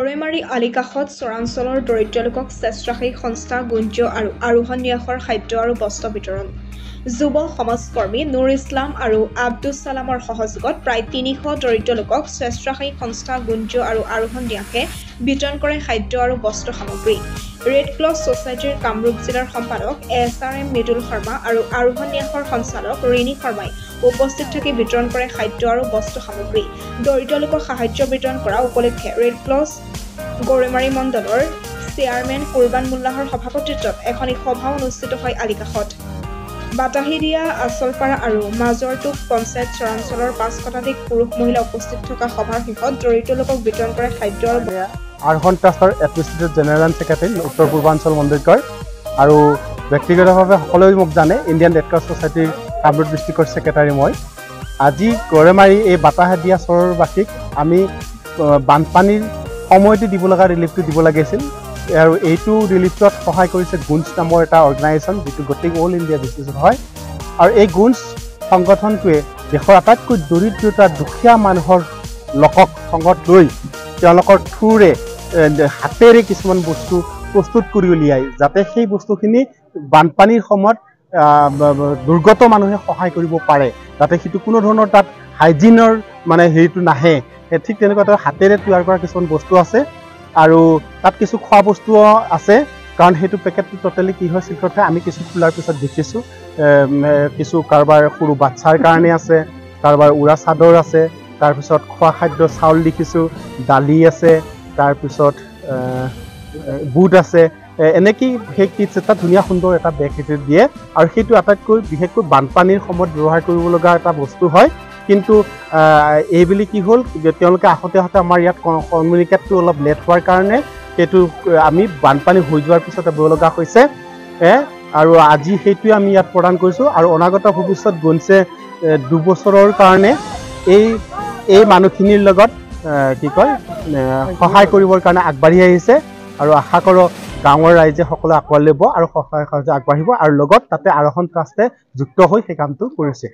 গৰৈমাৰী আলিকাষত চৰাঞ্চলৰ দৰিদ্ৰ লোকক স্বেচ্ছাসেৱী সংস্থা গুঞ্জ আৰু আৰোহণ ন্যাসৰ খাদ্য আৰু বস্ত্ৰ বিতৰণ। যুৱ সমাজকৰ্মী নুৰ ইছলাম আৰু আব্দুছ ছালামৰ সহযোগত প্ৰায় ৩০০ দৰিদ্ৰ লোকক স্বেচ্ছাসেৱী সংস্থা গুঞ্জ আৰু আৰোহণ ন্যাসে বিতৰণ কৰে খাদ্য আৰু বস্ত্ৰ সামগ্ৰী। ৰেড ক্ৰছ ছ'চাইটিৰ কামৰূপ জিলাৰ সম্পাদক SRM মৃদুল শৰ্মা আৰু আৰোহণ ন্যাসৰ সঞ্চালক ৰিণী শৰ্মাই উপস্থিত থাকি বিতৰণ কৰে খাদ্য আৰু বস্ত্ৰ সামগ্ৰী। দৰিদ্ৰ লোকক সাহায্য বিতৰণ কৰা উপলক্ষে ৰেড ক্ৰছ গৰৈমাৰী মণ্ডলৰ চেয়াৰমেন কুৰবান মোল্লাহৰ সভাপতিত্বত এখন সভা অনুষ্ঠিত হয় আলিকাষত। বাটাহিদিয়া, আচলপাৰা আৰু মাজৰটোপ পঞ্চায়ত চৰাঞ্চলৰ ৫ শতাধিক পুৰুষ মহিলা উপস্থিত থকা সভাৰ শেষত দৰিদ্ৰ লোকক বিতৰণ কৰে খাদ্য আৰু আৰোহণ ট্ৰাষ্টৰ এডমিনিষ্ট্ৰেটিভ জেনেৰেল ছেক্ৰেটাৰী উত্তৰ পূৰ্বাঞ্চল মন্দিৰকৰ আৰু ব্যক্তিগতভাৱে সকলোৱে মোক জানে ইণ্ডিয়ান ৰেড ক্ৰছ ছ'চাইটিৰ কামৰূপ ডিষ্ট্ৰিক্টৰ ছেক্ৰেটাৰী মই। আজি গৰৈমাৰী এই বাটাহিদিয়া চহৰবাসীক আমি বানপানীৰ সময়তে দিব লগা ৰিলিফটো দিব লাগিছিল আৰু এইটো ৰিলিফত সহায় কৰিছে গুঞ্জ নামৰ এটা অৰ্গেনাইজেশ্যন যিটো গোটেই অল ইণ্ডিয়া বেচিছত হয়। আৰু এই গুঞ্জ সংগঠনটোৱে দেশৰ আটাইতকৈ দৰিদ্ৰতা দুখীয়া মানুহৰ লোকক সংগত লৈ তেওঁলোকৰ থ্ৰুৰে হাতেৰে কিছুমান বস্তু প্ৰস্তুত কৰি উলিয়াই যাতে সেই বস্তুখিনি বানপানীৰ সময়ত দুৰ্গত মানুহে সহায় কৰিব পাৰে, যাতে সেইটো কোনো ধৰণৰ তাত হাইজিনৰ মানে হেৰিটো নাহে। ঠিক তেনেকুৱা এটা হাতেৰে তৈয়াৰ কৰা কিছুমান বস্তু আছে আৰু তাত কিছু খোৱা বস্তুও আছে, কাৰণ সেইটো পেকেটটো টোটেলি কি হয় চিলকত হয়। আমি কিছু খোলাৰ পিছত দেখিছোঁ কিছু কাৰোবাৰ সৰু বাচ্ছাৰ কাৰণে আছে, কাৰোবাৰ উৰা চাদৰ আছে, তাৰপিছত খোৱা খাদ্য চাউল দেখিছোঁ, দালি আছে, তাৰপিছত বুট আছে, এনেকেই সেই কিটছ এটা ধুনীয়া সুন্দৰ এটা বেগ সেইটো দিয়ে আৰু সেইটো আটাইতকৈ বিশেষকৈ বানপানীৰ সময়ত ব্যৱহাৰ কৰিব লগা এটা বস্তু হয়। কিন্তু এইবুলি কি হ'ল তেওঁলোকে আহোঁতে আমাৰ ইয়াত কমিউনিকেটটো অলপ লেট হোৱাৰ কাৰণে সেইটো আমি বানপানী হৈ যোৱাৰ পিছত দিব লগা হৈছে আৰু আজি সেইটোৱে আমি ইয়াত প্ৰদান কৰিছোঁ। আৰু অনাগত ভৱিষ্যত গুঞ্জে 2 বছৰৰ কাৰণে এই মানুহখিনিৰ লগত কি কয় সহায় কৰিবৰ কাৰণে আগবাঢ়ি আহিছে আৰু আশা কৰোঁ গাঁৱৰ ৰাইজে সকলো আঁকোৱালি ল'ব আৰু সহায় সহযোগ আগবাঢ়িব আৰু লগত তাতে আৰোহণ ট্ৰাষ্টে যুক্ত হৈ সেই কামটো কৰিছে।